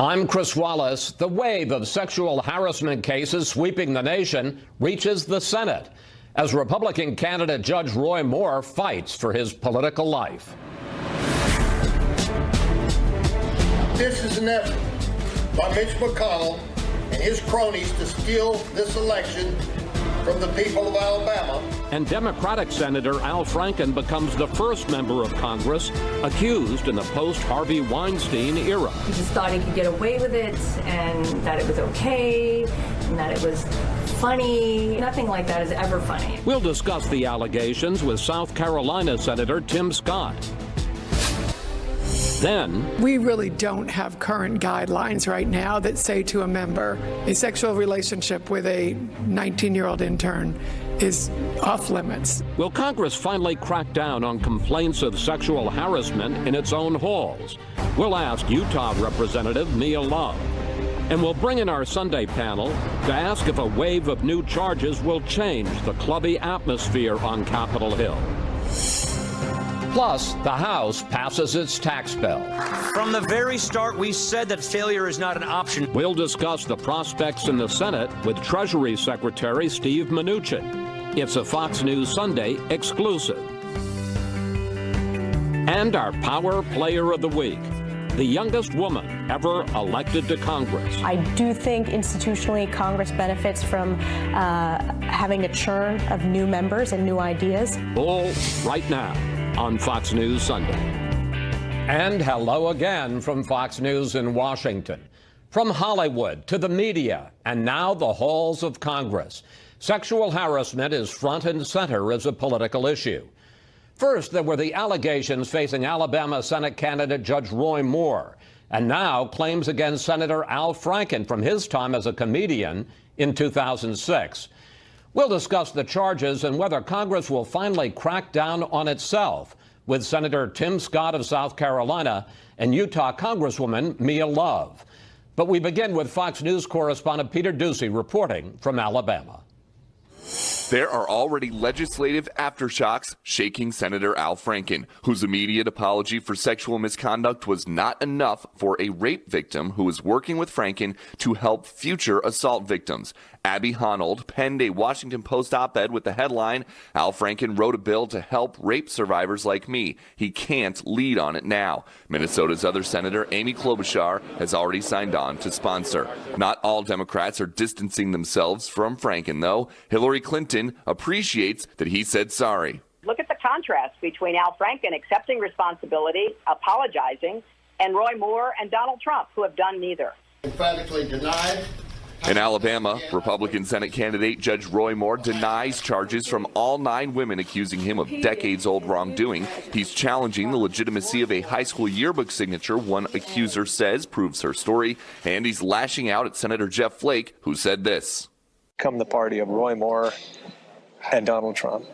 I'm Chris Wallace. The wave of sexual harassment cases sweeping the nation reaches the Senate as Republican candidate Judge Roy Moore fights for his political life. This is an effort by Mitch McConnell and his cronies to steal this election from the people of Alabama. And Democratic Senator Al Franken becomes the first member of Congress accused in the post-Harvey Weinstein era. He just thought he could get away with it and that it was okay and that it was funny. Nothing like that is ever funny. We'll discuss the allegations with South Carolina Senator Tim Scott. Then, we really don't have current guidelines right now that say to a member a sexual relationship with a 19-year-old intern is off limits. Will Congress finally crack down on complaints of sexual harassment in its own halls? We'll ask Utah Representative Mia Love. And we'll bring in our Sunday panel to ask if a wave of new charges will change the clubby atmosphere on Capitol Hill. Plus, the House passes its tax bill. From the very start, we said that failure is not an option. We'll discuss the prospects in the Senate with Treasury Secretary Steve Mnuchin. It's a Fox News Sunday exclusive. And our Power Player of the Week, the youngest woman ever elected to Congress. I do think institutionally Congress benefits from having a churn of new members and new ideas. All right now on Fox News Sunday. And hello again from Fox News in Washington. From Hollywood to the media and now the halls of Congress, sexual harassment is front and center as a political issue. First, there were the allegations facing Alabama Senate candidate Judge Roy Moore, and now claims against Senator Al Franken from his time as a comedian in 2006. We'll discuss the charges and whether Congress will finally crack down on itself with Senator Tim Scott of South Carolina and Utah Congresswoman Mia Love. But we begin with Fox News correspondent Peter Doocy reporting from Alabama. There are already legislative aftershocks shaking Senator Al Franken, whose immediate apology for sexual misconduct was not enough for a rape victim who is working with Franken to help future assault victims. Abby Honold penned a Washington Post op-ed with the headline, "Al Franken wrote a bill to help rape survivors like me. He can't lead on it now." Minnesota's other senator, Amy Klobuchar, has already signed on to sponsor. Not all Democrats are distancing themselves from Franken, though. Hillary Clinton appreciates that he said sorry. Look at the contrast between Al Franken accepting responsibility, apologizing, and Roy Moore and Donald Trump, who have done neither. Emphatically denied. In Alabama, Republican Senate candidate Judge Roy Moore denies charges from all 9 women accusing him of decades-old wrongdoing. He's challenging the legitimacy of a high school yearbook signature one accuser says proves her story, and he's lashing out at Senator Jeff Flake, who said this. Come the party of Roy Moore and Donald Trump.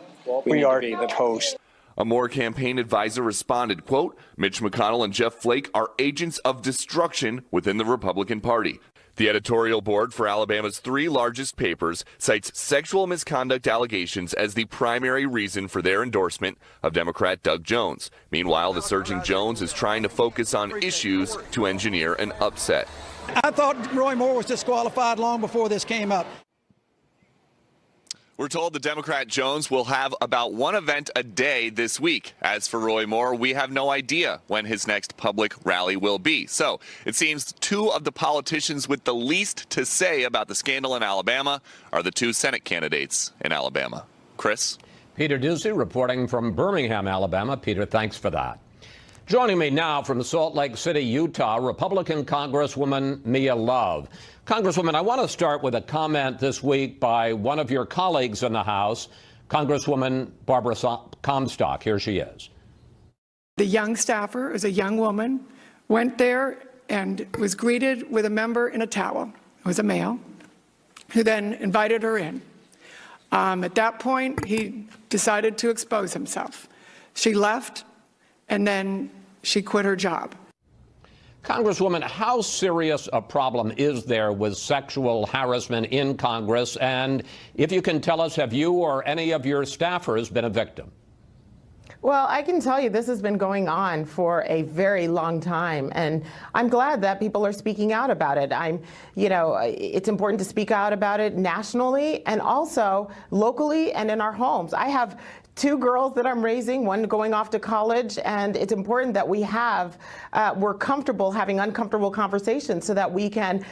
We are toast. A Moore campaign advisor responded, quote, "Mitch McConnell and Jeff Flake are agents of destruction within the Republican Party." The editorial board for Alabama's 3 largest papers cites sexual misconduct allegations as the primary reason for their endorsement of Democrat Doug Jones. Meanwhile, the surging Jones is trying to focus on issues to engineer an upset. I thought Roy Moore was disqualified long before this came up. We're told the Democrat Jones will have about 1 event a day this week. As for Roy Moore, we have no idea when his next public rally will be. So it seems 2 of the politicians with the least to say about the scandal in Alabama are the 2 Senate candidates in Alabama. Chris? Peter Doocy reporting from Birmingham, Alabama. Peter, thanks for that. Joining me now from Salt Lake City, Utah, Republican Congresswoman Mia Love. Congresswoman, I want to start with a comment this week by one of your colleagues in the House, Congresswoman Barbara Comstock. Here she is. The young staffer, as a young woman, went there and was greeted with a member in a towel. It was a male, who then invited her in. At that point, he decided to expose himself. She left, and then she quit her job. Congresswoman, how serious a problem is there with sexual harassment in Congress? And if you can tell us, have you or any of your staffers been a victim? Well, I can tell you this has been going on for a very long time, and I'm glad that people are speaking out about it. It's important to speak out about it nationally and also locally and in our homes. I have 2 girls that I'm raising, one going off to college, and it's important that we're comfortable having uncomfortable conversations so that we can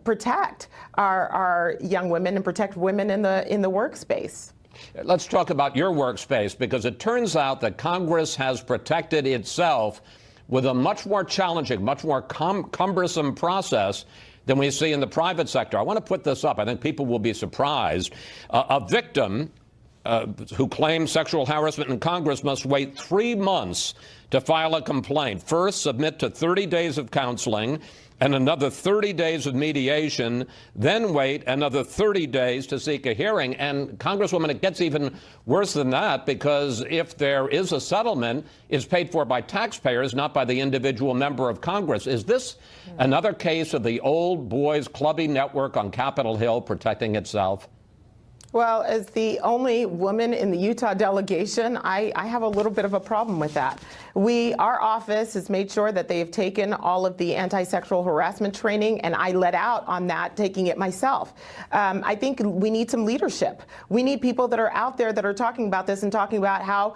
protect our young women and protect women in the workspace. Let's talk about your workspace, because it turns out that Congress has protected itself with a much more challenging, much more cumbersome process than we see in the private sector. I want to put this up. I think people will be surprised. A victim who claims sexual harassment in Congress must wait 3 months to file a complaint. First, submit to 30 days of counseling and another 30 days of mediation, then wait another 30 days to seek a hearing. And Congresswoman, it gets even worse than that, because if there is a settlement, it's paid for by taxpayers, not by the individual member of Congress. Is this another case of the old boys clubbing network on Capitol Hill protecting itself? Well, as the only woman in the Utah delegation, I have a little bit of a problem with that. Our office has made sure that they've taken all of the anti-sexual harassment training, and I led out on that, taking it myself. I think we need some leadership. We need people that are out there that are talking about this and talking about how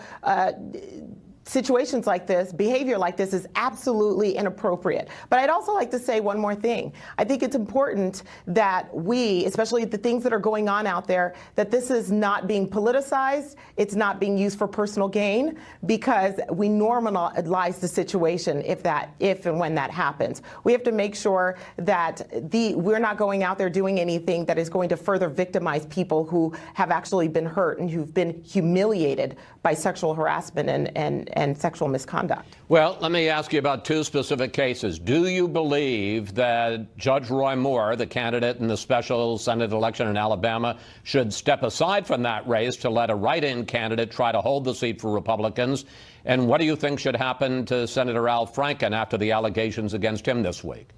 situations like this, behavior like this, is absolutely inappropriate. But I'd also like to say one more thing. I think it's important that we, especially the things that are going on out there, that this is not being politicized, it's not being used for personal gain, because we normalize the situation if and when that happens. We have to make sure that we're not going out there doing anything that is going to further victimize people who have actually been hurt and who've been humiliated by sexual harassment and sexual misconduct. Well, let me ask you about 2 specific cases. Do you believe that Judge Roy Moore, the candidate in the special Senate election in Alabama, should step aside from that race to let a write-in candidate try to hold the seat for Republicans? And what do you think should happen to Senator Al Franken after the allegations against him this week?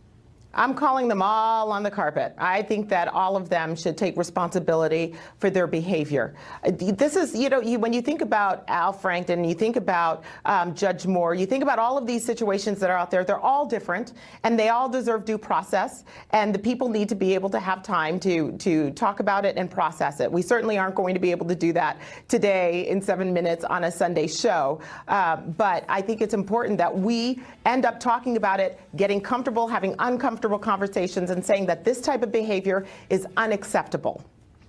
I'm calling them all on the carpet. I think that all of them should take responsibility for their behavior. This is, when you think about Al Franken, you think about Judge Moore, you think about all of these situations that are out there, they're all different, and they all deserve due process, and the people need to be able to have time to talk about it and process it. We certainly aren't going to be able to do that today in 7 minutes on a Sunday show, but I think it's important that we end up talking about it, getting comfortable, having uncomfortable conversations, and saying that this type of behavior is unacceptable.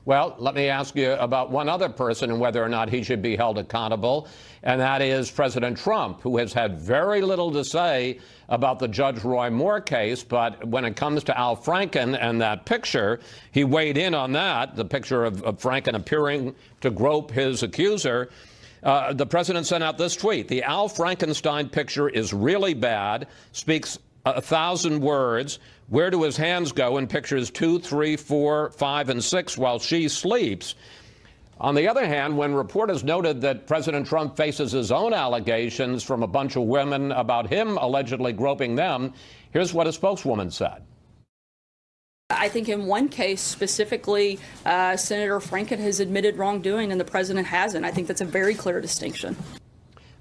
Well, let me ask you about one other person and whether or not he should be held accountable, and that is President Trump, who has had very little to say about the Judge Roy Moore case. But when it comes to Al Franken and that picture, he weighed in on that, the picture of Franken appearing to grope his accuser. The president sent out this tweet: "The Al Frankenstein picture is really bad, speaks 1,000 words. Where do his hands go in pictures 2, 3, 4, 5, and 6 while she sleeps?" On the other hand, when reporters noted that President Trump faces his own allegations from a bunch of women about him allegedly groping them, here's what a spokeswoman said. I think in one case specifically, Senator Franken has admitted wrongdoing and the president hasn't. I think that's a very clear distinction.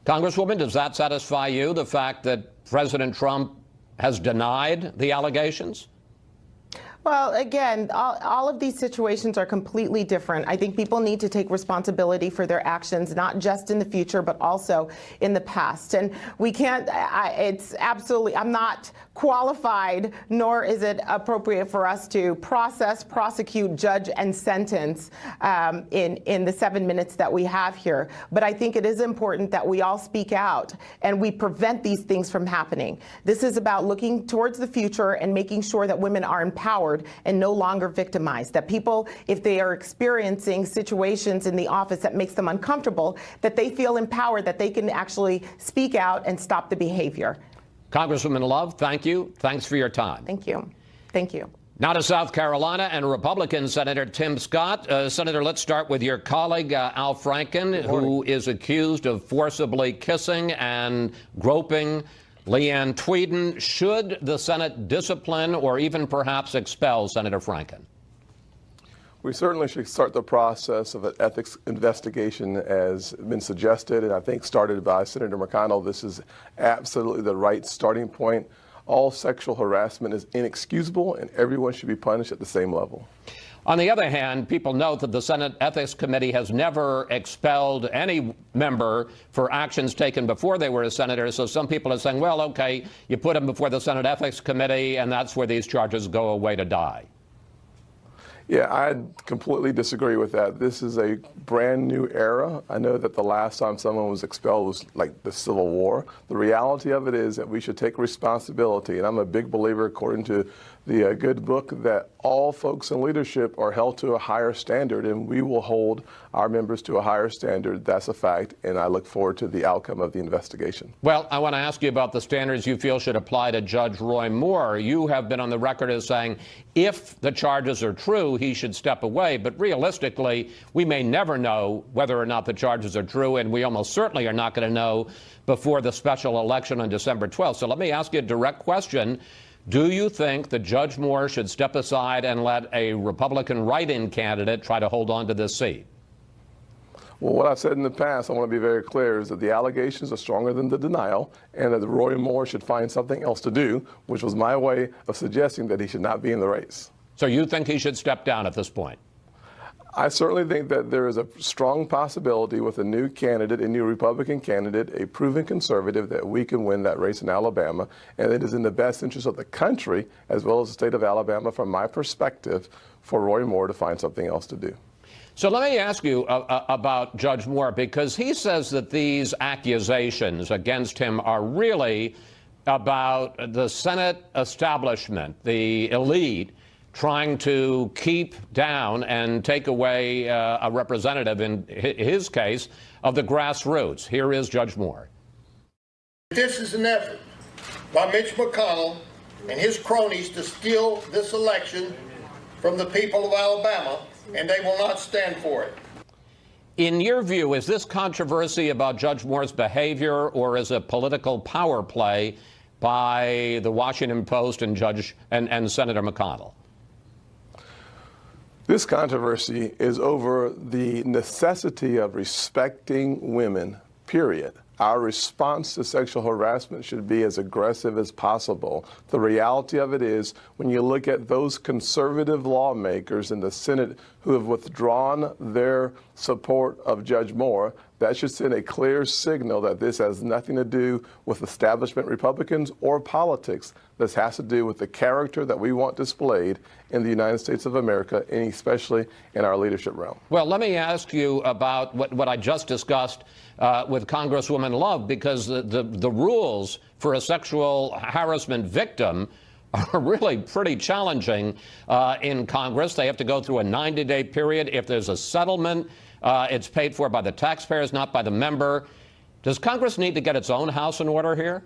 Congresswoman, does that satisfy you, the fact that President Trump has denied the allegations? Well, again, all of these situations are completely different. I think people need to take responsibility for their actions, not just in the future, but also in the past. And we can't, it's absolutely, I'm not qualified, nor is it appropriate for us to process, prosecute, judge, and sentence in the 7 minutes that we have here. But I think it is important that we all speak out and we prevent these things from happening. This is about looking towards the future and making sure that women are empowered and no longer victimized, that people, if they are experiencing situations in the office that makes them uncomfortable, that they feel empowered, that they can actually speak out and stop the behavior. Congresswoman Love, thank you. Thanks for your time. Thank you. Thank you. Now to South Carolina and Republican Senator Tim Scott. Senator, let's start with your colleague, Al Franken, who is accused of forcibly kissing and groping Leanne Tweeden. Should the Senate discipline or even perhaps expel Senator Franken? We certainly should start the process of an ethics investigation as been suggested, and I think started by Senator McConnell. This is absolutely the right starting point. All sexual harassment is inexcusable, and everyone should be punished at the same level. On the other hand, people note that the Senate Ethics Committee has never expelled any member for actions taken before they were a senator. So some people are saying, well, okay, you put them before the Senate Ethics Committee, and that's where these charges go away to die. Yeah, I completely disagree with that. This is a brand new era. I know that the last time someone was expelled was like the Civil War. The reality of it is that we should take responsibility. And I'm a big believer, according to the good book, that all folks in leadership are held to a higher standard, and we will hold our members to a higher standard. That's a fact, and I look forward to the outcome of the investigation. Well, I want to ask you about the standards you feel should apply to Judge Roy Moore. You have been on the record as saying if the charges are true, he should step away. But realistically, we may never know whether or not the charges are true, and we almost certainly are not going to know before the special election on December 12th. So let me ask you a direct question. Do you think that Judge Moore should step aside and let a Republican write-in candidate try to hold on to this seat? Well, what I've said in the past, I want to be very clear, is that the allegations are stronger than the denial, and that Roy Moore should find something else to do, which was my way of suggesting that he should not be in the race. So you think he should step down at this point? I certainly think that there is a strong possibility with a new candidate, a new Republican candidate, a proven conservative, that we can win that race in Alabama. And it is in the best interest of the country, as well as the state of Alabama, from my perspective, for Roy Moore to find something else to do. So let me ask you about Judge Moore, because he says that these accusations against him are really about the Senate establishment, the elite, trying to keep down and take away a representative, in his case, of the grassroots. Here is Judge Moore. This is an effort by Mitch McConnell and his cronies to steal this election from the people of Alabama, and they will not stand for it. In your view, is this controversy about Judge Moore's behavior, or is it political power play by the Washington Post and Senator McConnell? This controversy is over the necessity of respecting women, period. Our response to sexual harassment should be as aggressive as possible. The reality of it is, when you look at those conservative lawmakers in the Senate who have withdrawn their support of Judge Moore, that should send a clear signal that this has nothing to do with establishment Republicans or politics. This has to do with the character that we want displayed in the United States of America, and especially in our leadership realm. Well, let me ask you about what I just discussed with Congresswoman Love, because the rules for a sexual harassment victim are really pretty challenging in Congress. They have to go through a 90-day period. If there's a settlement, it's paid for by the taxpayers, not by the member. Does Congress need to get its own house in order here?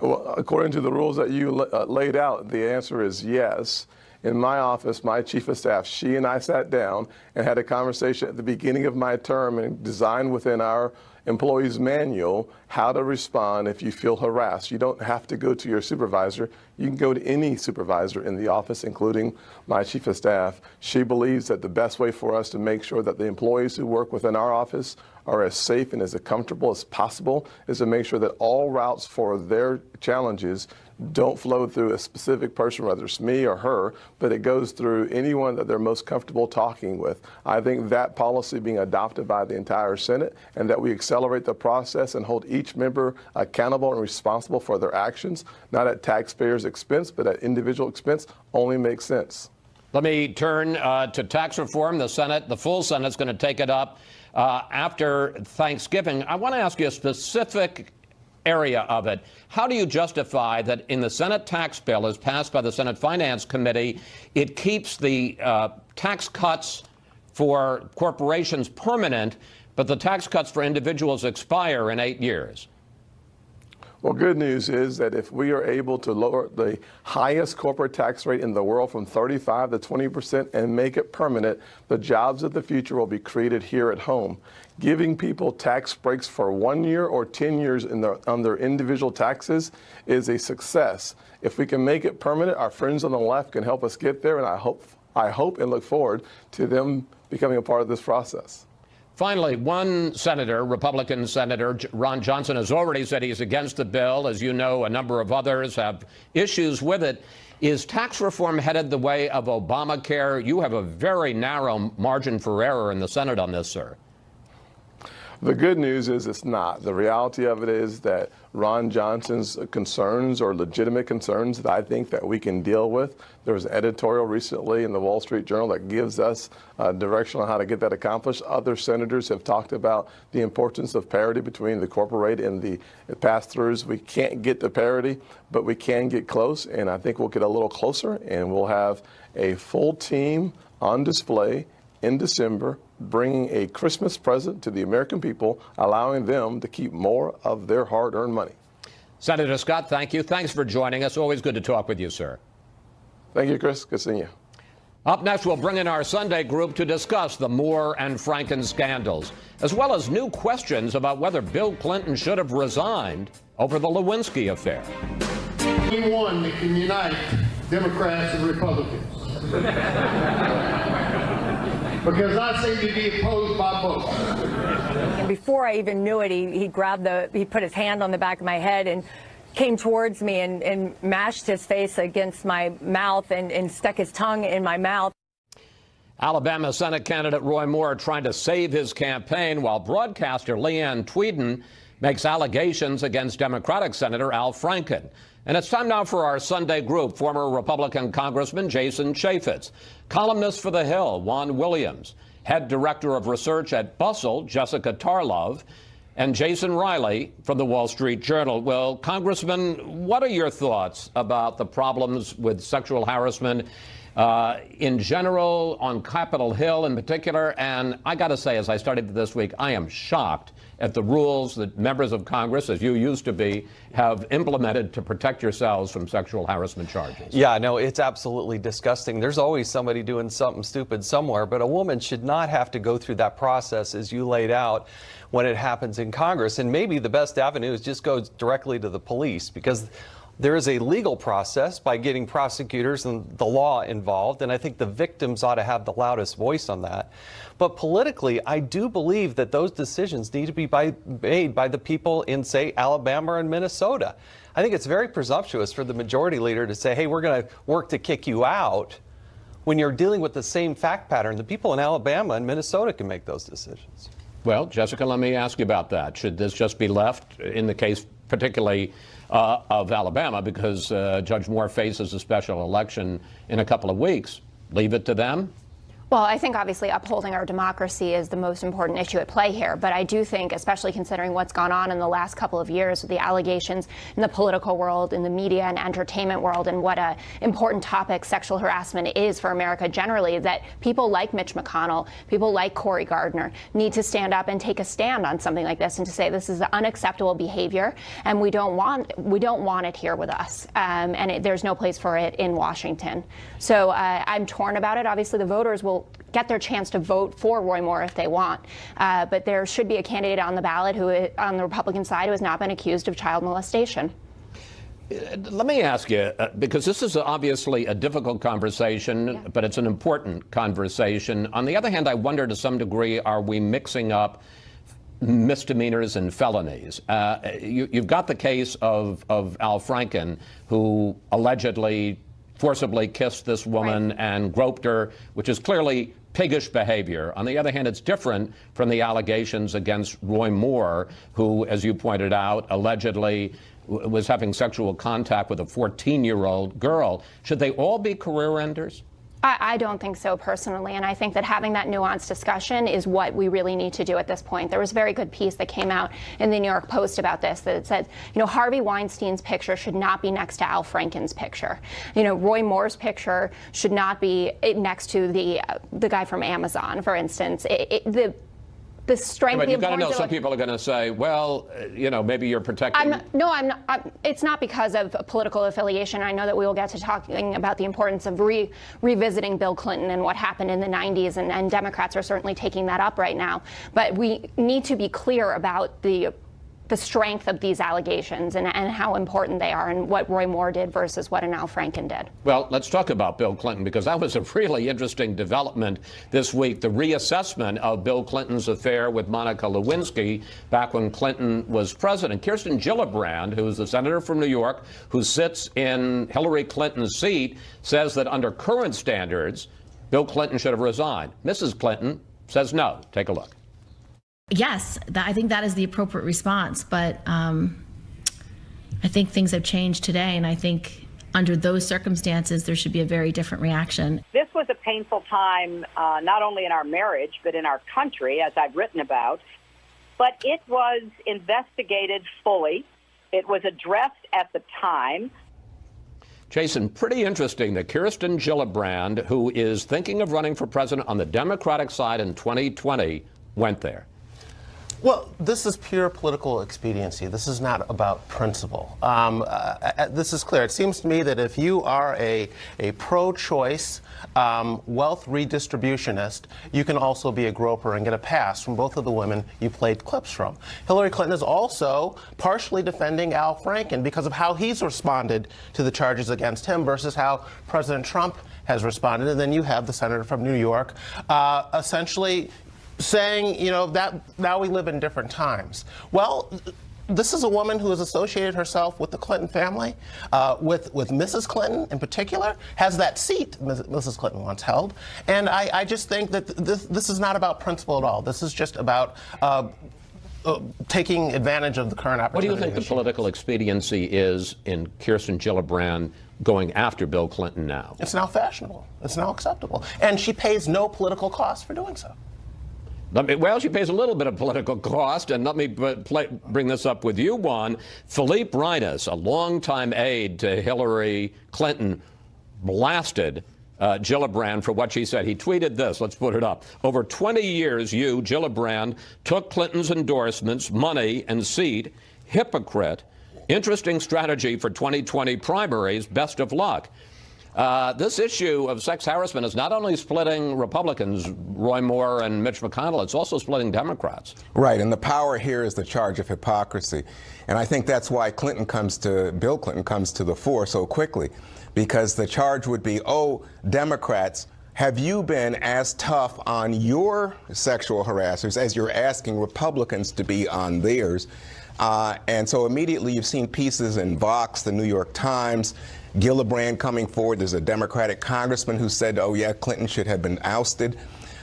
Well, according to the rules that you laid out, the answer is yes. In my office, my chief of staff, she and I sat down and had a conversation at the beginning of my term and designed within our employees' manual how to respond if you feel harassed. You don't have to go to your supervisor. You can go to any supervisor in the office, including my chief of staff. She believes that the best way for us to make sure that the employees who work within our office are as safe and as comfortable as possible is to make sure that all routes for their challenges don't flow through a specific person, whether it's me or her, but it goes through anyone that they're most comfortable talking with. I think that policy being adopted by the entire Senate, and that we accelerate the process and hold each member accountable and responsible for their actions, not at taxpayers' expense, but at individual expense, only makes sense. Let me turn to tax reform. The Senate, the full Senate, is going to take it up after Thanksgiving. I want to ask you a specific area of it. How do you justify that in the Senate tax bill as passed by the Senate Finance Committee, it keeps the tax cuts for corporations permanent, but the tax cuts for individuals expire in 8 years? Well, good news is that if we are able to lower the highest corporate tax rate in the world from 35 to 20% and make it permanent, the jobs of the future will be created here at home. Giving people tax breaks for 1 year or 10 years on their individual taxes is a success. If we can make it permanent, our friends on the left can help us get there, and I I hope and look forward to them becoming a part of this process. Finally, one senator, Republican Senator Ron Johnson, has already said he's against the bill. As you know, a number of others have issues with it. Is tax reform headed the way of Obamacare? You have a very narrow margin for error in the Senate on this, sir. The good news is it's not. The reality of it is that Ron Johnson's concerns are legitimate concerns that I think that we can deal with. There was an editorial recently in the Wall Street Journal that gives us direction on how to get that accomplished. Other senators have talked about the importance of parity between the corporate rate and the pass-throughs. We can't get to parity, but we can get close, and I think we'll get a little closer, and we'll have a full team on display in December, bringing a Christmas present to the American people, allowing them to keep more of their hard-earned money. Senator Scott, thank you. Thanks for joining us. Always good to talk with you, sir. Thank you, Chris. Good seeing you. Up next, we'll bring in our Sunday group to discuss the Moore and Franken scandals, as well as new questions about whether Bill Clinton should have resigned over the Lewinsky affair. Anyone that can unite Democrats and Republicans. Because I seem to be opposed by both. And before I even knew it, he put his hand on the back of my head and came towards me and mashed his face against my mouth and stuck his tongue in my mouth. Alabama Senate candidate Roy Moore trying to save his campaign while broadcaster Leanne Tweeden makes allegations against Democratic Senator Al Franken. And it's time now for our Sunday group, former Republican Congressman Jason Chaffetz, columnist for The Hill, Juan Williams, head director of research at Bustle, Jessica Tarlov, and Jason Riley from the Wall Street Journal. Well, Congressman, what are your thoughts about the problems with sexual harassment in general, on Capitol Hill in particular? And I got to say, as I started this week, I am shocked at the rules that members of Congress, as you used to be, have implemented to protect yourselves from sexual harassment charges. Yeah, no, it's absolutely disgusting. There's always somebody doing something stupid somewhere, but a woman should not have to go through that process as you laid out when it happens in Congress. And maybe the best avenue is just go directly to the police, because there is a legal process by getting prosecutors and the law involved, and I think the victims ought to have the loudest voice on that. But politically, I do believe that those decisions need to be made by the people in, say, Alabama and Minnesota. I think it's very presumptuous for the majority leader to say, hey, we're going to work to kick you out, when you're dealing with the same fact pattern. The people in Alabama and Minnesota can make those decisions. Well, Jessica, let me ask you about that. Should this just be left in the case particularly of Alabama, because Judge Moore faces a special election in a couple of weeks? Leave it to them? Well, I think obviously upholding our democracy is the most important issue at play here. But I do think, especially considering what's gone on in the last couple of years with the allegations in the political world, in the media and entertainment world, and what a important topic sexual harassment is for America generally, that people like Mitch McConnell, people like Cory Gardner need to stand up and take a stand on something like this and to say this is unacceptable behavior and we don't want it here with us. There's no place for it in Washington. So I'm torn about it. Obviously, the voters will get their chance to vote for Roy Moore if they want. But there should be a candidate on the ballot on the Republican side who has not been accused of child molestation. Let me ask you, because this is obviously a difficult conversation, but it's an important conversation. On the other hand, I wonder to some degree, are we mixing up misdemeanors and felonies? You've got the case of Al Franken, who allegedly forcibly kissed this woman and groped her, which is clearly piggish behavior. On the other hand, it's different from the allegations against Roy Moore, who, as you pointed out, allegedly was having sexual contact with a 14-year-old girl. Should they all be career enders? I don't think so personally, and I think that having that nuanced discussion is what we really need to do at this point. There was a very good piece that came out in the New York Post about this that said, Harvey Weinstein's picture should not be next to Al Franken's picture. Roy Moore's picture should not be next to the guy from Amazon, for instance. The strength. But you've got to know, some people are going to say, well, maybe you're protecting. I'm not. It's not because of political affiliation. I know that we will get to talking about the importance of revisiting Bill Clinton and what happened in the 90s, and Democrats are certainly taking that up right now. But we need to be clear about the the strength of these allegations and how important they are, and what Roy Moore did versus what an Al Franken did. Well, let's talk about Bill Clinton, because that was a really interesting development this week, the reassessment of Bill Clinton's affair with Monica Lewinsky back when Clinton was president. Kirsten Gillibrand, who's the senator from New York, who sits in Hillary Clinton's seat, says that under current standards, Bill Clinton should have resigned. Mrs. Clinton says no. Take a look. Yes, I think that is the appropriate response, but I think things have changed today, and I think under those circumstances, there should be a very different reaction. This was a painful time, not only in our marriage, but in our country, as I've written about. But it was investigated fully. It was addressed at the time. Jason, pretty interesting that Kirsten Gillibrand, who is thinking of running for president on the Democratic side in 2020, went there. Well, this is pure political expediency. This is not about principle. This is clear. It seems to me that if you are a pro-choice wealth redistributionist, you can also be a groper and get a pass from both of the women you played clips from. Hillary Clinton is also partially defending Al Franken because of how he's responded to the charges against him versus how President Trump has responded. And then you have the senator from New York essentially saying, you know, that now we live in different times. Well, this is a woman who has associated herself with the Clinton family, with Mrs. Clinton in particular, has that seat Mrs. Clinton once held. And I just think that this is not about principle at all. This is just about taking advantage of the current opportunity. What do you think the political expediency is in Kirsten Gillibrand going after Bill Clinton now? It's now fashionable. It's now acceptable. And she pays no political cost for doing so. Well, she pays a little bit of political cost, and let me bring this up with you, Juan. Philippe Reines, a longtime aide to Hillary Clinton, blasted Gillibrand for what she said. He tweeted this. Let's put it up. Over 20 years, you, Gillibrand, took Clinton's endorsements, money, and seat. Hypocrite. Interesting strategy for 2020 primaries. Best of luck. This issue of sex harassment is not only splitting Republicans, Roy Moore and Mitch McConnell, it's also splitting Democrats. Right, and the power here is the charge of hypocrisy. And I think that's why Bill Clinton comes to the fore so quickly, because the charge would be, oh, Democrats, have you been as tough on your sexual harassers as you're asking Republicans to be on theirs? And so immediately you've seen pieces in Vox, the New York Times, Gillibrand coming forward. There's a Democratic congressman who said, oh, yeah, Clinton should have been ousted.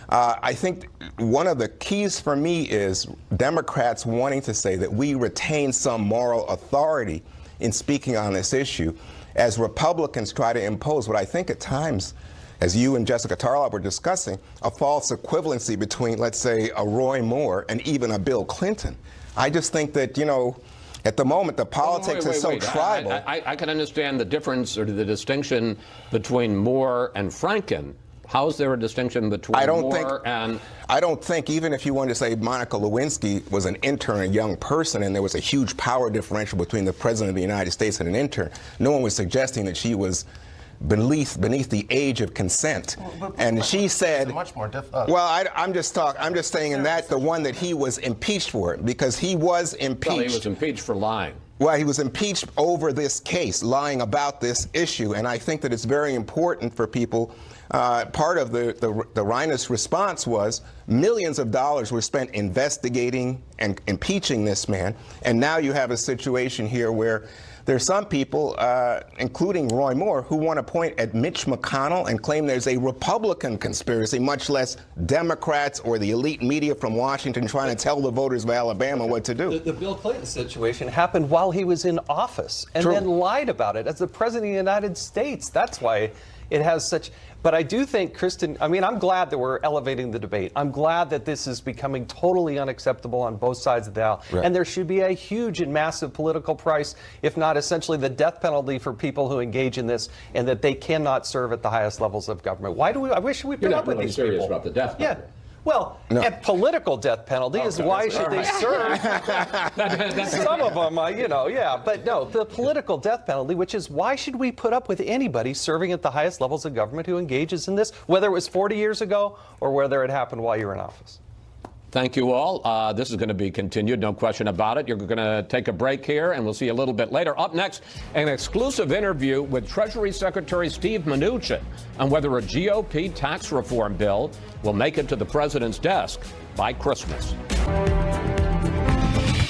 I think one of the keys for me is Democrats wanting to say that we retain some moral authority in speaking on this issue, as Republicans try to impose what I think at times, as you and Jessica Tarlop were discussing, a false equivalency between, let's say, a Roy Moore and even a Bill Clinton. I just think that, you know, at the moment, the politics is so tribal. I can understand the difference or the distinction between Moore and Franken. How is there a distinction between Moore and... I don't think, even if you wanted to say Monica Lewinsky was an intern, a young person, and there was a huge power differential between the President of the United States and an intern, no one was suggesting that she was beneath the age of consent. And she said, much more well, I'm just saying in that the one that he was impeached for, because he was impeached. Well, he was impeached for lying. Well, he was impeached over this case, lying about this issue. And I think that it's very important for people. Part of the Reines response was millions of dollars were spent investigating and impeaching this man. And now you have a situation here where there's some people, including Roy Moore, who want to point at Mitch McConnell and claim there's a Republican conspiracy, much less Democrats or the elite media from Washington trying to tell the voters of Alabama what to do. The Bill Clinton situation happened while he was in office and then lied about it as the President of the United States. That's why it has such... But I do think, Kristen, I mean, I'm glad that we're elevating the debate. I'm glad that this is becoming totally unacceptable on both sides of the aisle. Right. And there should be a huge and massive political price, if not essentially the death penalty for people who engage in this, and that they cannot serve at the highest levels of government. Why do we, I wish we put up with these people. You're not really serious about the death penalty. Yeah. Well, a political death penalty is why should they serve? Some of them, you know, yeah. But no, the political death penalty, which is why should we put up with anybody serving at the highest levels of government who engages in this, whether it was 40 years ago or whether it happened while you were in office? Thank you all. This is going to be continued, no question about it. You're going to take a break here, and we'll see you a little bit later. Up next, an exclusive interview with Treasury Secretary Steve Mnuchin on whether a GOP tax reform bill will make it to the president's desk by Christmas.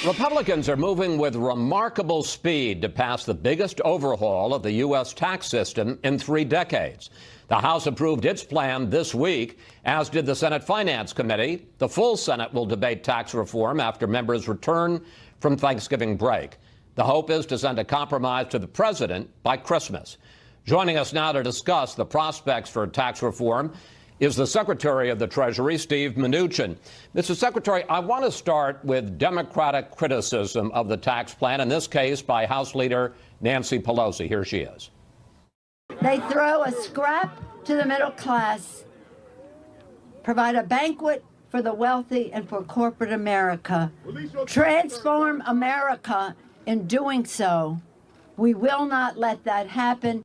Republicans are moving with remarkable speed to pass the biggest overhaul of the U.S. tax system in 3 decades. The House approved its plan this week, as did the Senate Finance Committee. The full Senate will debate tax reform after members return from Thanksgiving break. The hope is to send a compromise to the president by Christmas. Joining us now to discuss the prospects for tax reform is the Secretary of the Treasury, Steve Mnuchin. Mr. Secretary, I want to start with Democratic criticism of the tax plan, in this case by House Leader Nancy Pelosi. Here she is. They throw a scrap to the middle class, provide a banquet for the wealthy and for corporate America, transform America in doing so. We will not let that happen.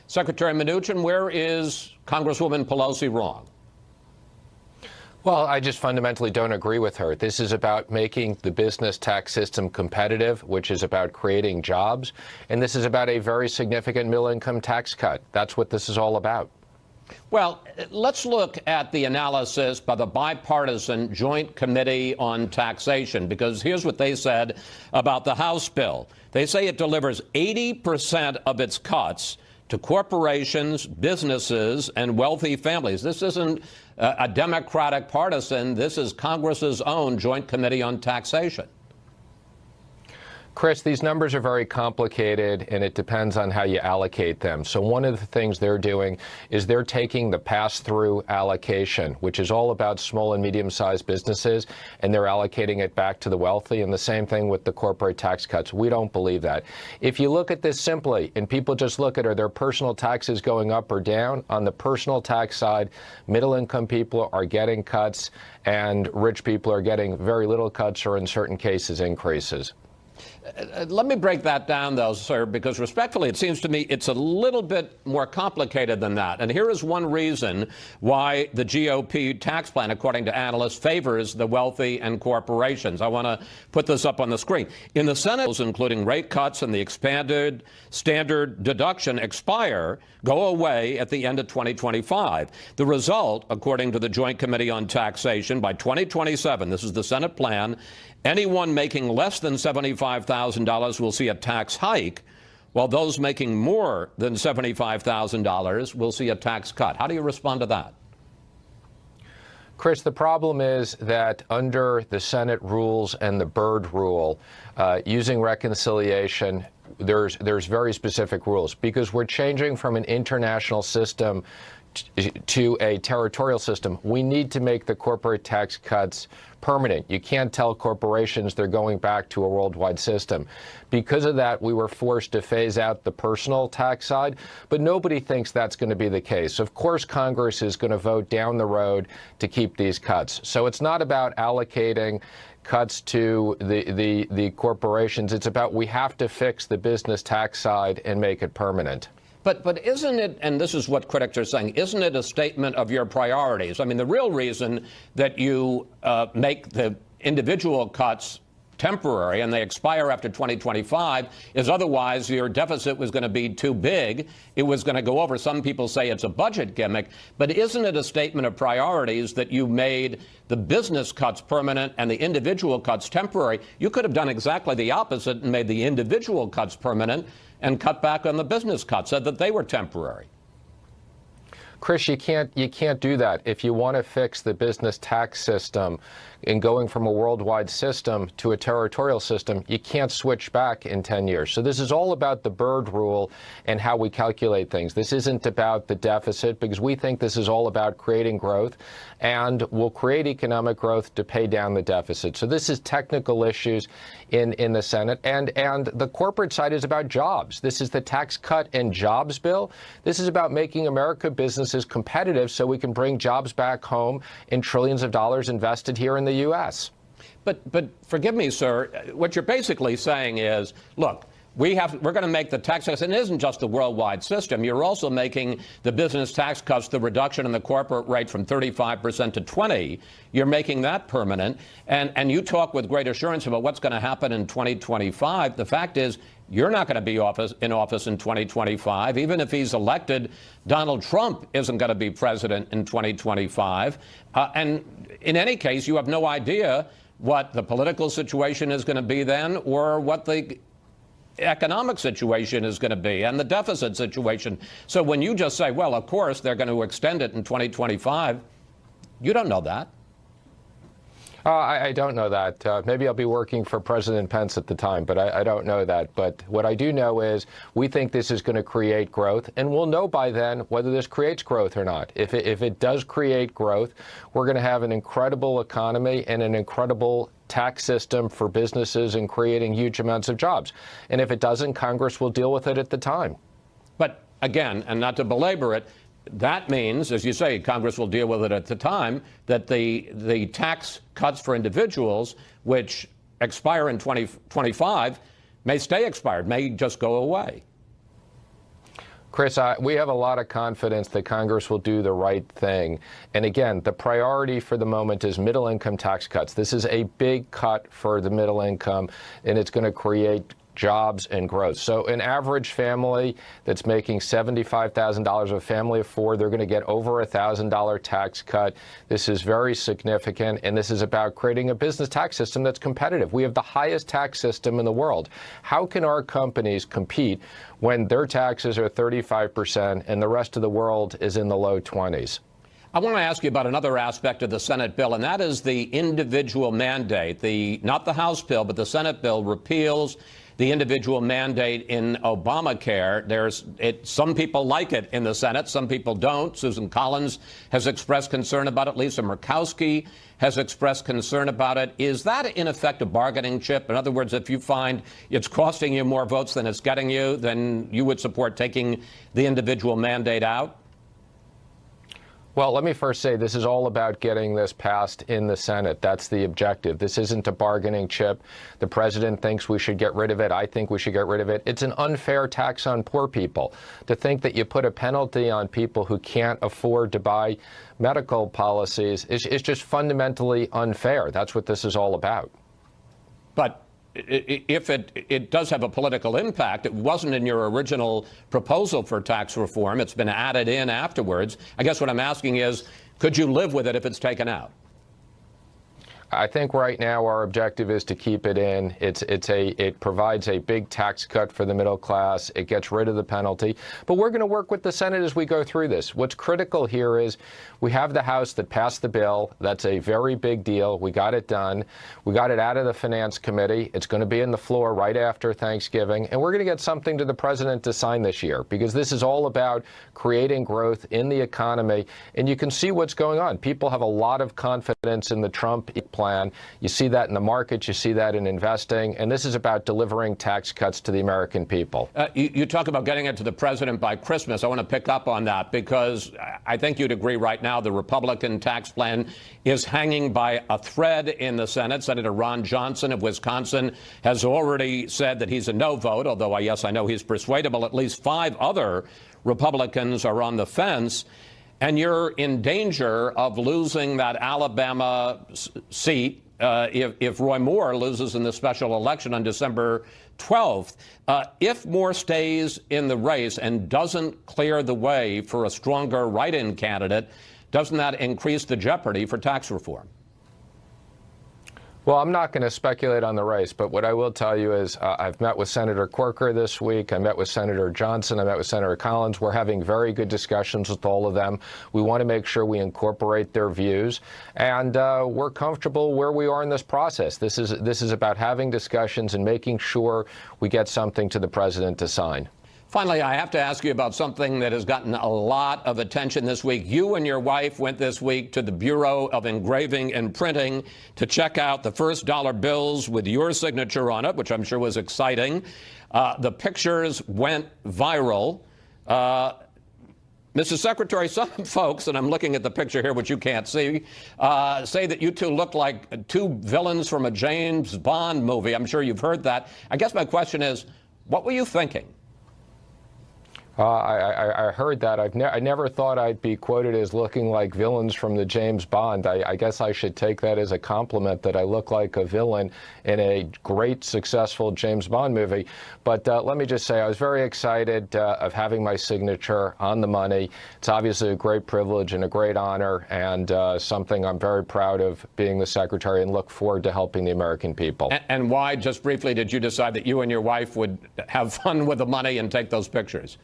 Secretary Mnuchin, where is Congresswoman Pelosi wrong? Well, I just fundamentally don't agree with her. This is about making the business tax system competitive, which is about creating jobs. And this is about a very significant middle-income tax cut. That's what this is all about. Well, let's look at the analysis by the bipartisan Joint Committee on Taxation, because here's what they said about the House bill. They say it delivers 80% of its cuts to corporations, businesses, and wealthy families. This isn't a Democratic partisan. This is Congress's own Joint Committee on Taxation. Chris, these numbers are very complicated, and it depends on how you allocate them. So one of the things they're doing is they're taking the pass-through allocation, which is all about small and medium-sized businesses, and they're allocating it back to the wealthy, and the same thing with the corporate tax cuts. We don't believe that. If you look at this simply, and people just look at, are their personal taxes going up or down? On the personal tax side, middle-income people are getting cuts, and rich people are getting very little cuts or, in certain cases, increases. Let me break that down, though, sir, because respectfully, it seems to me it's a little bit more complicated than that. And here is one reason why the GOP tax plan, according to analysts, favors the wealthy and corporations. I want to put this up on the screen. In the Senate, including rate cuts and the expanded standard deduction go away at the end of 2025. The result, according to the Joint Committee on Taxation, by 2027, this is the Senate plan, anyone making less than $75,000 will see a tax hike, while those making more than $75,000 will see a tax cut. How do you respond to that? Chris, the problem is that under the Senate rules and the Byrd rule, using reconciliation, there's very specific rules, because we're changing from an international system to a territorial system. We need to make the corporate tax cuts permanent. You can't tell corporations they're going back to a worldwide system. Because of that, we were forced to phase out the personal tax side, but nobody thinks that's going to be the case. Of course, Congress is going to vote down the road to keep these cuts. So it's not about allocating cuts to the corporations. It's about we have to fix the business tax side and make it permanent. But isn't it, and this is what critics are saying, isn't it a statement of your priorities? I mean, the real reason that you make the individual cuts temporary and they expire after 2025 is otherwise your deficit was going to be too big. It was going to go over. Some people say it's a budget gimmick. But isn't it a statement of priorities that you made the business cuts permanent and the individual cuts temporary? You could have done exactly the opposite and made the individual cuts permanent and cut back on the business cuts, said that they were temporary. Chris, you can't do that. If you want to fix the business tax system in going from a worldwide system to a territorial system, you can't switch back in 10 years. So this is all about the Byrd rule and how we calculate things. This isn't about the deficit, because we think this is all about creating growth, and we'll create economic growth to pay down the deficit. So this is technical issues in the Senate, and the corporate side is about jobs. This is the Tax Cut and Jobs bill. This is about making America businesses competitive so we can bring jobs back home and trillions of dollars invested here in the U.S. But forgive me, sir, what you're basically saying is, look, we're going to make the tax cuts, and it isn't just the worldwide system. You're also making the business tax cuts, the reduction in the corporate rate from 35% to 20%. You're making that permanent. And you talk with great assurance about what's going to happen in 2025. The fact is, you're not going to be in office in 2025. Even if he's elected, Donald Trump isn't going to be president in 2025. And in any case, you have no idea what the political situation is going to be then, or what the economic situation is going to be, and the deficit situation. So when you just say, well, of course, they're going to extend it in 2025, you don't know that. I don't know that. Maybe I'll be working for President Pence at the time, but I don't know that. But what I do know is we think this is going to create growth, and we'll know by then whether this creates growth or not. If it does create growth, we're going to have an incredible economy and an incredible tax system for businesses and creating huge amounts of jobs. And if it doesn't, Congress will deal with it at the time. But again, and not to belabor it, that means, as you say, Congress will deal with it at the time, that the tax cuts for individuals, which expire in 2025, may stay expired, may just go away. Chris, we have a lot of confidence that Congress will do the right thing. And again, the priority for the moment is middle income tax cuts. This is a big cut for the middle income, and it's going to create jobs and growth. So an average family that's making $75,000, a family of four, they're going to get over a $1,000 tax cut. This is very significant, and this is about creating a business tax system that's competitive. We have the highest tax system in the world. How can our companies compete when their taxes are 35% and the rest of the world is in the low 20s? I want to ask you about another aspect of the Senate bill, and that is the individual mandate. Not the House bill, but the Senate bill repeals the individual mandate in Obamacare. Some people like it in the Senate, some people don't. Susan Collins has expressed concern about it. Lisa Murkowski has expressed concern about it. Is that, in effect, a bargaining chip? In other words, if you find it's costing you more votes than it's getting you, then you would support taking the individual mandate out? Well, let me first say this is all about getting this passed in the Senate. That's the objective. This isn't a bargaining chip. The president thinks we should get rid of it. I think we should get rid of it. It's an unfair tax on poor people. To think that you put a penalty on people who can't afford to buy medical policies is just fundamentally unfair. That's what this is all about. But if it does have a political impact, it wasn't in your original proposal for tax reform. It's been added in afterwards. I guess what I'm asking is, could you live with it if it's taken out? I think right now our objective is to keep it in. It provides a big tax cut for the middle class. It gets rid of the penalty. But we're going to work with the Senate as we go through this. What's critical here is we have the House that passed the bill. That's a very big deal. We got it done. We got it out of the Finance Committee. It's going to be in the floor right after Thanksgiving. And we're going to get something to the president to sign this year, because this is all about creating growth in the economy. And you can see what's going on. People have a lot of confidence in the Trump plan. You see that in the markets. You see that in investing. And this is about delivering tax cuts to the American people. You talk about getting it to the president by Christmas. I want to pick up on that, because I think you'd agree right now the Republican tax plan is hanging by a thread in the Senate. Senator Ron Johnson of Wisconsin has already said that he's a no vote, although I know he's persuadable. At least 5 other Republicans are on the fence. And you're in danger of losing that Alabama seat if Roy Moore loses in the special election on December 12th. If Moore stays in the race and doesn't clear the way for a stronger write-in candidate, doesn't that increase the jeopardy for tax reform? Well, I'm not going to speculate on the race, but what I will tell you is I've met with Senator Corker this week. I met with Senator Johnson. I met with Senator Collins. We're having very good discussions with all of them. We want to make sure we incorporate their views, and we're comfortable where we are in this process. This is about having discussions and making sure we get something to the president to sign. Finally, I have to ask you about something that has gotten a lot of attention this week. You and your wife went this week to the Bureau of Engraving and Printing to check out the first dollar bills with your signature on it, which I'm sure was exciting. The pictures went viral. Mrs. Secretary, some folks, and I'm looking at the picture here, which you can't see, say that you two look like 2 villains from a James Bond movie. I'm sure you've heard that. I guess my question is, What were you thinking? I heard that. I never thought I'd be quoted as looking like villains from the James Bond. I guess I should take that as a compliment that I look like a villain in a great, successful James Bond movie. But let me just say, I was very excited of having my signature on the money. It's obviously a great privilege and a great honor, and something I'm very proud of being the secretary, and look forward to helping the American people. And why, just briefly, did you decide that you and your wife would have fun with the money and take those pictures?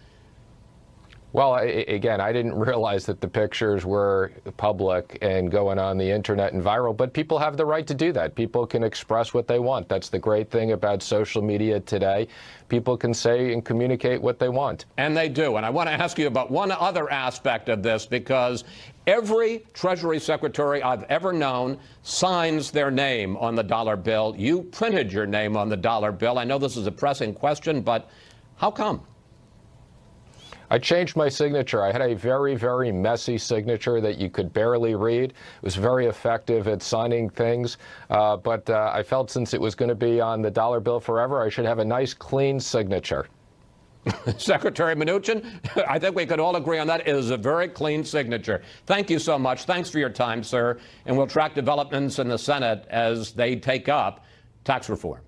Well, again, I didn't realize that the pictures were public and going on the internet and viral, but people have the right to do that. People can express what they want. That's the great thing about social media today. People can say and communicate what they want. And they do. And I want to ask you about one other aspect of this, because every Treasury Secretary I've ever known signs their name on the dollar bill. You printed your name on the dollar bill. I know this is a pressing question, but how come? I changed my signature. I had a very, very messy signature that you could barely read. It was very effective at signing things, but I felt since it was going to be on the dollar bill forever, I should have a nice, clean signature. Secretary Mnuchin, I think we could all agree on that. It is a very clean signature. Thank you so much. Thanks for your time, sir. And we'll track developments in the Senate as they take up tax reform.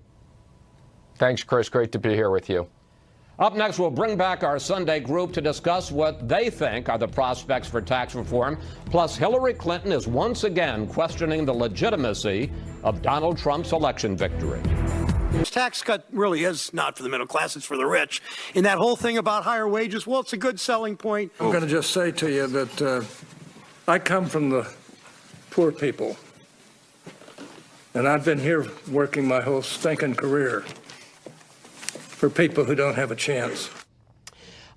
Thanks, Chris. Great to be here with you. Up next, we'll bring back our Sunday group to discuss what they think are the prospects for tax reform. Plus, Hillary Clinton is once again questioning the legitimacy of Donald Trump's election victory. This tax cut really is not for the middle class, it's for the rich. And that whole thing about higher wages, well, it's a good selling point. I'm going to just say to you that I come from the poor people. And I've been here working my whole stinking career for people who don't have a chance.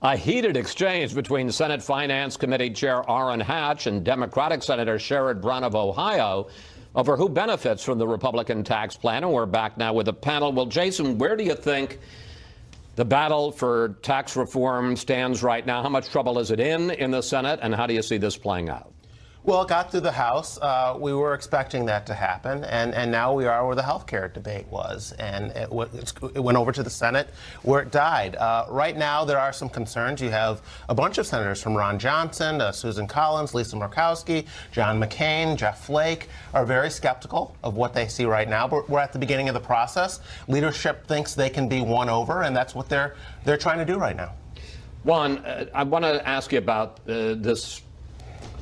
A heated exchange between Senate Finance Committee Chair Orrin Hatch and Democratic Senator Sherrod Brown of Ohio over who benefits from the Republican tax plan. And we're back now with a panel. Well, Jason, where do you think the battle for tax reform stands right now? How much trouble is it in the Senate, and how do you see this playing out? Well, it got through the House. We were expecting that to happen, and now we are where the health care debate was. And it went over to the Senate, where it died. Right now, there are some concerns. You have a bunch of senators, from Ron Johnson, Susan Collins, Lisa Murkowski, John McCain, Jeff Flake, are very skeptical of what they see right now. But we're at the beginning of the process. Leadership thinks they can be won over, and that's what they're trying to do right now. Juan, I want to ask you about this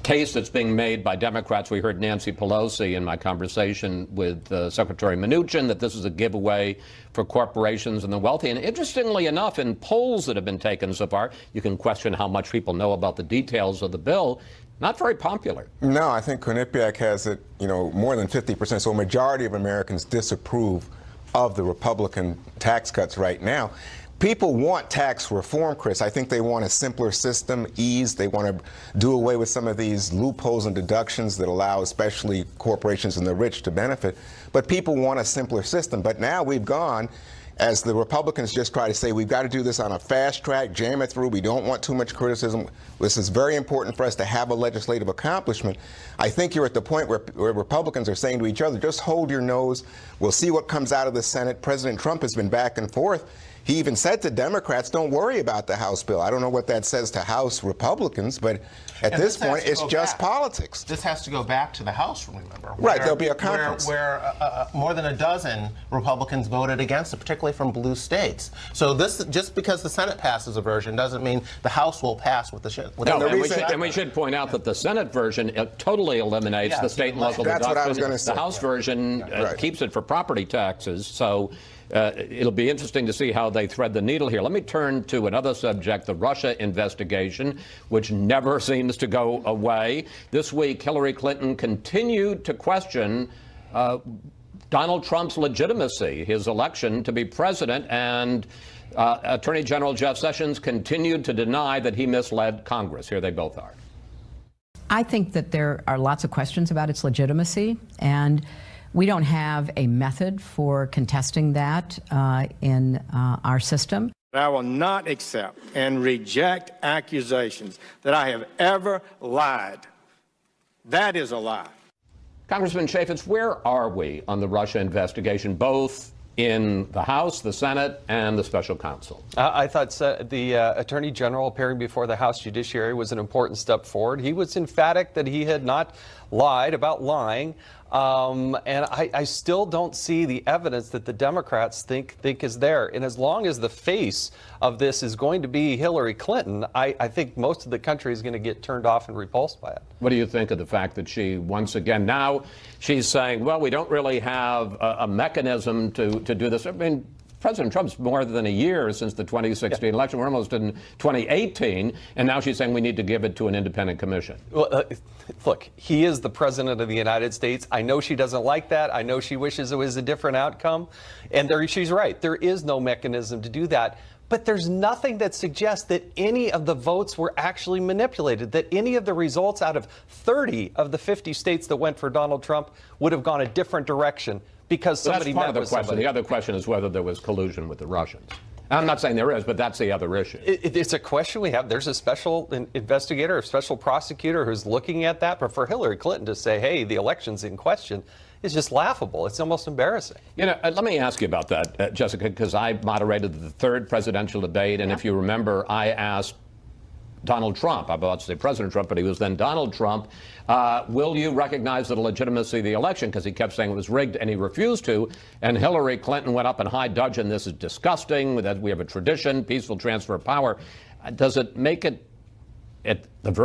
case that's being made by Democrats. We heard Nancy Pelosi in my conversation with Secretary Mnuchin that this is a giveaway for corporations and the wealthy. And interestingly enough, in polls that have been taken so far, you can question how much people know about the details of the bill. Not very popular. No, I think Quinnipiac has it, more than 50%. So a majority of Americans disapprove of the Republican tax cuts right now. People want tax reform, Chris. I think they want a simpler system, ease. They want to do away with some of these loopholes and deductions that allow especially corporations and the rich to benefit. But people want a simpler system. But now we've gone, as the Republicans just try to say, we've got to do this on a fast track, jam it through. We don't want too much criticism. This is very important for us to have a legislative accomplishment. I think you're at the point where Republicans are saying to each other, just hold your nose. We'll see what comes out of the Senate. President Trump has been back and forth. He even said to Democrats, don't worry about the House bill. I don't know what that says to House Republicans, but at this point, it's just politics. This has to go back to the House, remember. Right, there'll be a conference. Where more than a dozen Republicans voted against it, particularly from blue states. So this, just because the Senate passes a version doesn't mean the House will pass with the and we should point out that the Senate version totally eliminates the state and local deductions. That's what I was going to say. The House version keeps it for property taxes. So it'll be interesting to see how they thread the needle here. Let me turn to another subject, the Russia investigation, which never seems to go away. This week, Hillary Clinton continued to question Donald Trump's legitimacy, his election to be president, and Attorney General Jeff Sessions continued to deny that he misled Congress. Here they both are. I think that there are lots of questions about its legitimacy, and we don't have a method for contesting that in our system. I will not accept and reject accusations that I have ever lied. That is a lie. Congressman Chaffetz, where are we on the Russia investigation, both in the House, the Senate, and the special counsel. I thought the Attorney General appearing before the House Judiciary was an important step forward. He was emphatic that he had not lied about lying. And I still don't see the evidence that the Democrats think is there. And as long as the face of this is going to be Hillary Clinton, I think most of the country is going to get turned off and repulsed by it. What do you think of the fact that she, once again, now she's saying, well, we don't really have a mechanism to do this? I mean, President Trump's more than a year since the 2016 election. We're almost in 2018, and now she's saying we need to give it to an independent commission. Well, look, he is the president of the United States. I know she doesn't like that. I know she wishes it was a different outcome. And she's right. There is no mechanism to do that. But there's nothing that suggests that any of the votes were actually manipulated, that any of the results out of 30 of the 50 states that went for Donald Trump would have gone a different direction because somebody met with somebody. The other question is whether there was collusion with the Russians. I'm not saying there is, but that's the other issue. It's a question we have. There's a special investigator, a special prosecutor who's looking at that. But for Hillary Clinton to say, hey, the election's in question, is just laughable. It's almost embarrassing. You know, let me ask you about that, Jessica, because I moderated the third presidential debate. And if you remember, I asked Donald Trump, I'm about to say President Trump, but he was then Donald Trump, will you recognize the legitimacy of the election? Because he kept saying it was rigged, and he refused to. And Hillary Clinton went up in high dudgeon. This is disgusting, that we have a tradition, peaceful transfer of power. Does it make it at the very